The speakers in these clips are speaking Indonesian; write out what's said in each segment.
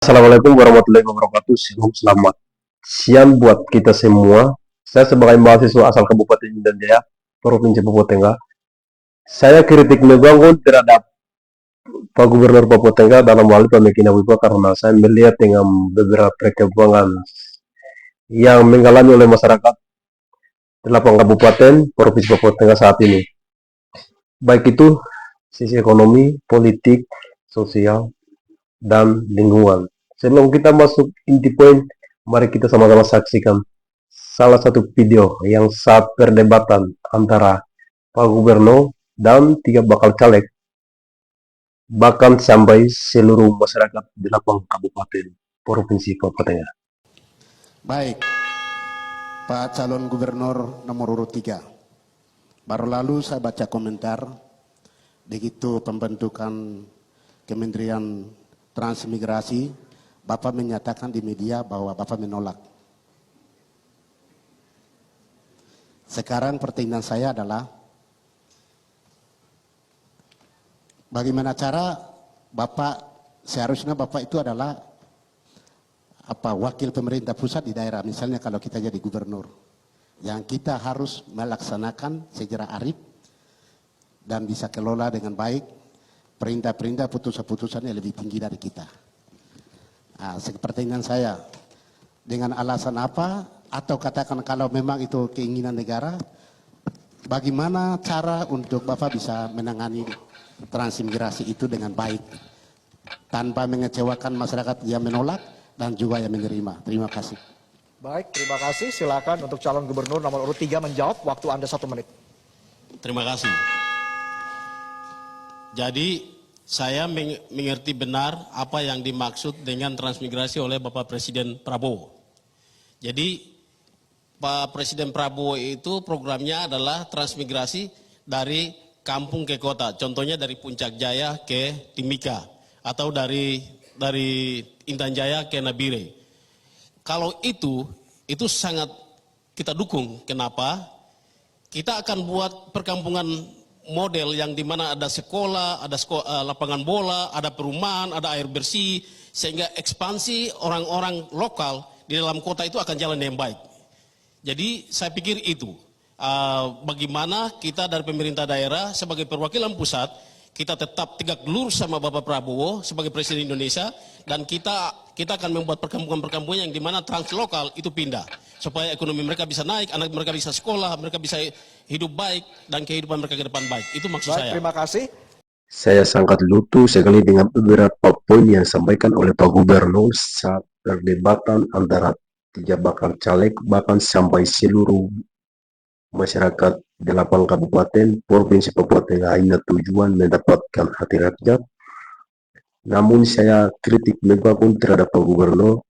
Assalamualaikum warahmatullahi wabarakatuh. Selamat siang buat kita semua. Saya sebagai mahasiswa asal Kabupaten Intan Jaya, Provinsi Papua Tengah, saya kritik membangun terhadap Pak Gubernur Papua Tengah dalam hal pembikinan WIPA karena saya melihat dengan beberapa perkembangan yang mengalami oleh masyarakat 8 kabupaten Provinsi Papua Tengah saat ini. Baik itu sisi ekonomi, politik, sosial, dan lingkungan. Sebelum kita masuk inti poin, mari kita sama-sama saksikan salah satu video yang saat perdebatan antara Pak Gubernur dan 3 bakal caleg, bahkan sampai seluruh masyarakat 8 kabupaten Provinsi Papua Tengah. Baik, Pak calon gubernur nomor urut 3. Baru lalu saya baca komentar, begitu pembentukan Kementerian Transmigrasi, Bapak menyatakan di media bahwa Bapak menolak. Sekarang pertanyaan saya adalah, bagaimana cara Bapak, seharusnya Bapak itu adalah wakil pemerintah pusat di daerah, misalnya kalau kita jadi gubernur, yang kita harus melaksanakan secara arif dan bisa kelola dengan baik, perintah-perintah putusan-putusannya lebih tinggi dari kita. Nah, pertanyaan saya, dengan alasan apa, atau katakan kalau memang itu keinginan negara, bagaimana cara untuk Bapak bisa menangani transmigrasi itu dengan baik, tanpa mengecewakan masyarakat yang menolak dan juga yang menerima. Terima kasih. Baik, terima kasih. Silakan untuk calon gubernur nomor urut 3 menjawab. Waktu Anda 1 menit. Terima kasih. Jadi saya mengerti benar apa yang dimaksud dengan transmigrasi oleh Bapak Presiden Prabowo. Jadi Pak Presiden Prabowo itu programnya adalah transmigrasi dari kampung ke kota. Contohnya dari Puncak Jaya ke Timika atau dari Intan Jaya ke Nabire. Kalau itu sangat kita dukung. Kenapa? Kita akan buat perkampungan model yang dimana ada sekolah, ada lapangan bola, ada perumahan, ada air bersih, sehingga ekspansi orang-orang lokal di dalam kota itu akan jalan dengan baik. Jadi saya pikir itu bagaimana kita dari pemerintah daerah sebagai perwakilan pusat, kita tetap tegak lurus sama Bapak Prabowo sebagai Presiden Indonesia, dan kita akan membuat perkampungan-perkampungan yang dimana translokal itu pindah, supaya ekonomi mereka bisa naik, anak mereka bisa sekolah, mereka bisa hidup baik, dan kehidupan mereka ke depan baik. Itu maksud saya. Terima kasih. Saya sangat lutu sekali dengan beberapa poin yang disampaikan oleh Pak Gubernur saat perdebatan antara 3 bakal caleg, bahkan sampai seluruh masyarakat 8 kabupaten Provinsi Papua Tengah hanya tujuan mendapatkan hati rakyat. Namun saya kritik membangun terhadap Pak Gubernur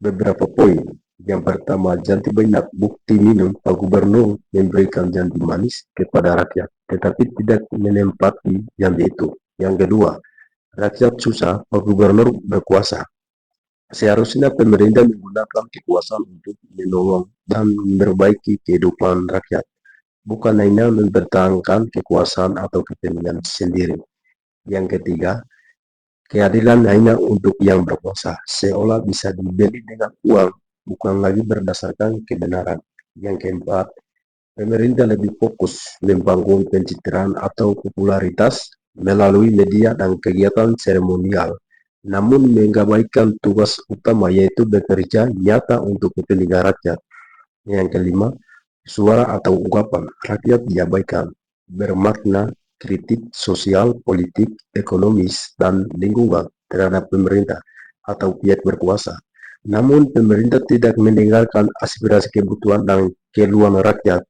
beberapa poin. Yang pertama, jangan banyak bukti minum Pak Gubernur memberikan janji manis kepada rakyat, tetapi tidak menempati janji itu. Yang kedua, rakyat susah, Pak Gubernur berkuasa. Seharusnya pemerintah menggunakan kekuasaan untuk menolong dan memperbaiki kehidupan rakyat, bukan hanya mempertahankan kekuasaan atau kepentingan sendiri. Yang ketiga, keadilan hanya untuk yang berkuasa, seolah bisa dibeli dengan uang, bukan lagi berdasarkan kebenaran. Yang keempat, pemerintah lebih fokus membangun pencitraan atau popularitas melalui media dan kegiatan seremonial, namun mengabaikan tugas utama, yaitu bekerja nyata untuk kepentingan rakyat. Yang kelima, suara atau ungkapan rakyat diabaikan, bermakna kritik sosial, politik, ekonomis, dan lingkungan terhadap pemerintah atau pihak berkuasa. Namun pemerintah tidak mendengarkan aspirasi, kebutuhan, dan keluhan rakyat.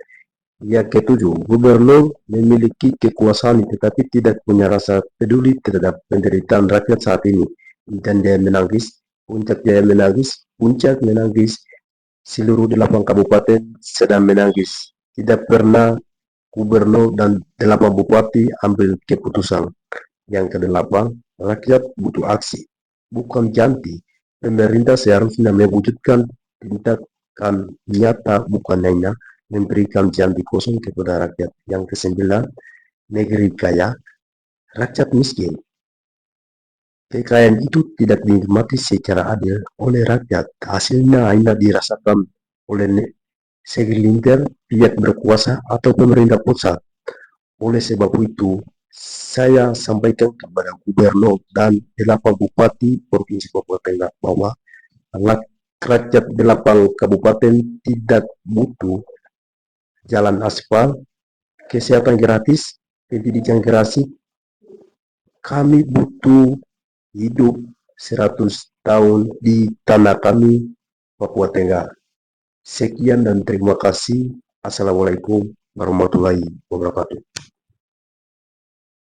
Yang ketujuh, gubernur memiliki kekuasaan tetapi tidak punya rasa peduli terhadap penderitaan rakyat saat ini. Dan dia menangis, Puncak Jaya menangis, Puncak menangis, seluruh 8 kabupaten sedang menangis. Tidak pernah gubernur dan 8 bupati ambil keputusan. Yang kedelapan, rakyat butuh aksi, bukan janji. Pemerintah seharusnya mewujudkan tindakan nyata, bukan hanya memberikan janji kosong kepada rakyat. Yang kesembilan, negeri kaya, rakyat miskin. PKN itu tidak dinikmati secara adil oleh rakyat. Hasilnya hanya dirasakan oleh segelintir pihak berkuasa atau pemerintah pusat. Oleh sebab itu, saya sampaikan kepada gubernur dan 8 bupati Provinsi Papua Tengah bahwa rakyat 8 kabupaten tidak butuh jalan aspal, kesehatan gratis, pendidikan gratis. Kami butuh hidup 100 tahun di tanah kami, Papua Tengah. Sekian dan terima kasih. Assalamualaikum warahmatullahi wabarakatuh.